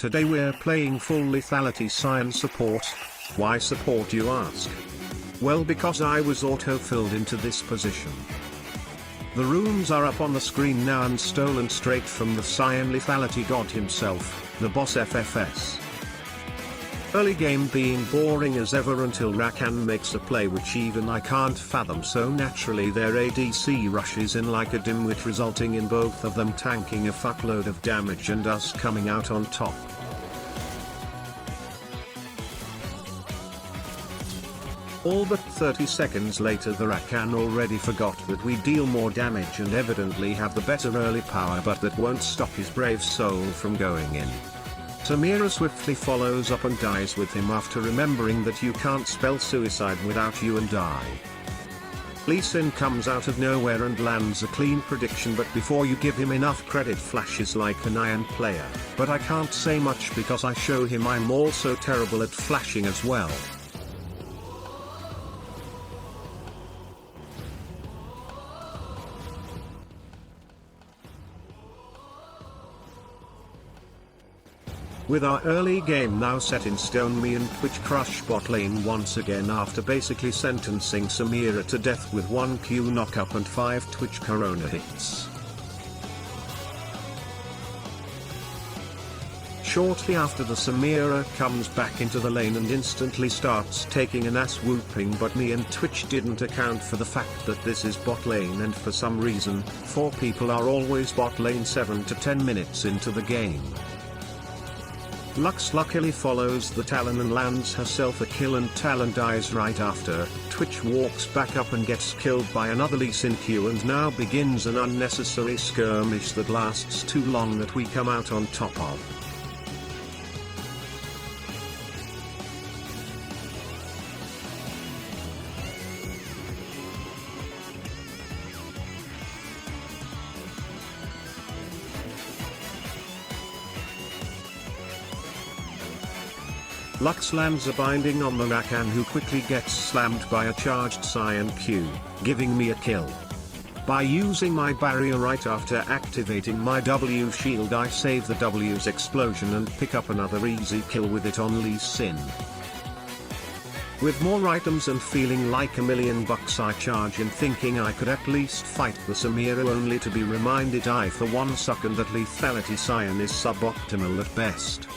Today we're playing full lethality Sion support. Why support, you ask? Well, because I was auto-filled into this position. The rooms are up on the screen now and stolen straight from the Sion lethality god himself, the boss FFS. Early game being boring as ever until Rakan makes a play which even I can't fathom, so naturally their ADC rushes in like a dimwit, resulting in both of them tanking a fuckload of damage and us coming out on top. All but 30 seconds later the Rakan already forgot that we deal more damage and evidently have the better early power, but that won't stop his brave soul from going in. Samira swiftly follows up and dies with him after remembering that you can't spell suicide without you and I. Lee Sin comes out of nowhere and lands a clean prediction, but before you give him enough credit flashes like an iron player, but I can't say much because I show him I'm also terrible at flashing as well. With our early game now set in stone, me and Twitch crush bot lane once again after basically sentencing Samira to death with 1 Q knockup and 5 Twitch corona hits. Shortly after, the Samira comes back into the lane and instantly starts taking an ass whooping, but me and Twitch didn't account for the fact that this is bot lane and for some reason, 4 people are always bot lane 7 to 10 minutes into the game. Lux luckily follows the Talon and lands herself a kill, and Talon dies right after. Twitch walks back up and gets killed by another Lee Sin Q, and now begins an unnecessary skirmish that lasts too long that we come out on top of. Lux lands a binding on the Rakan, who quickly gets slammed by a charged Sion Q, giving me a kill. By using my barrier right after activating my W shield, I save the W's explosion and pick up another easy kill with it on Lee Sin. With more items and feeling like $1 million, I charge in thinking I could at least fight the Samira, only to be reminded I for one second that lethality Sion is suboptimal at best.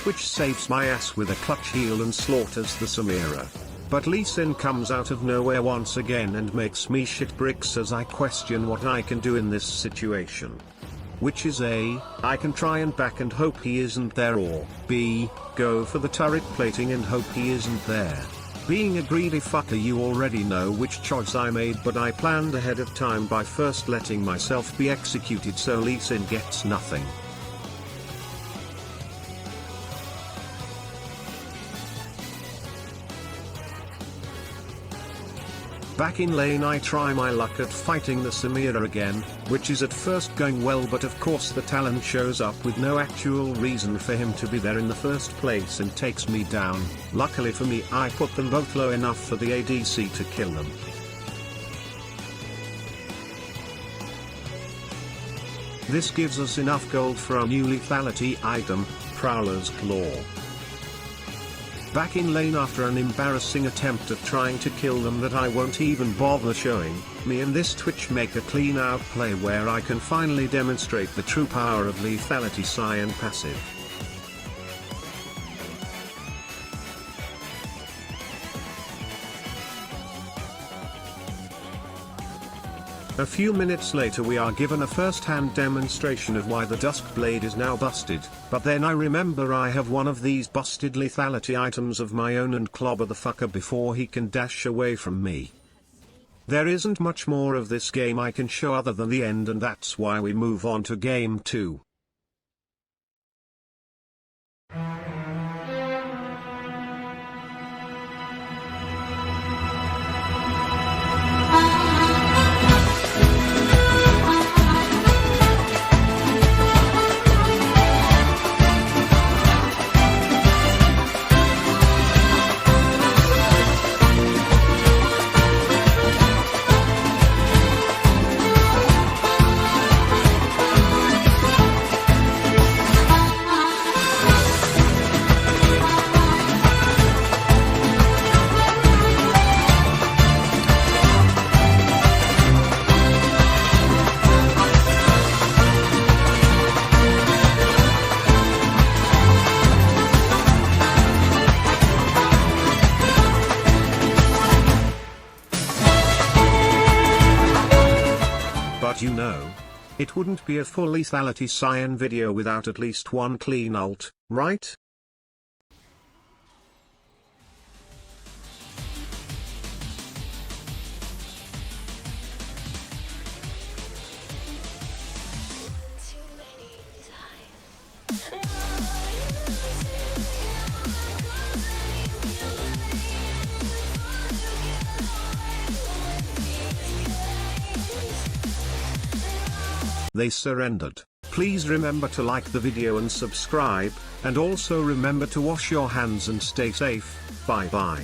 Twitch saves my ass with a clutch heal and slaughters the Samira. But Lee Sin comes out of nowhere once again and makes me shit bricks as I question what I can do in this situation. Which is A, I can try and back and hope he isn't there, or B, go for the turret plating and hope he isn't there. Being a greedy fucker, you already know which choice I made, but I planned ahead of time by first letting myself be executed so Lee Sin gets nothing. Back in lane, I try my luck at fighting the Samira again, which is at first going well, but of course the Talon shows up with no actual reason for him to be there in the first place and takes me down. Luckily for me, I put them both low enough for the ADC to kill them. This gives us enough gold for our new lethality item, Prowler's Claw. Back in lane after an embarrassing attempt at trying to kill them that I won't even bother showing, me and this Twitch make a clean out play where I can finally demonstrate the true power of lethality Sion passive. A few minutes later we are given a first-hand demonstration of why the Duskblade is now busted, but then I remember I have one of these busted lethality items of my own and clobber the fucker before he can dash away from me. There isn't much more of this game I can show other than the end, and that's why we move on to game 2. It wouldn't be a full Lethality Scion video without at least one clean ult, right? They surrendered. Please remember to like the video and subscribe, and also remember to wash your hands and stay safe. Bye bye.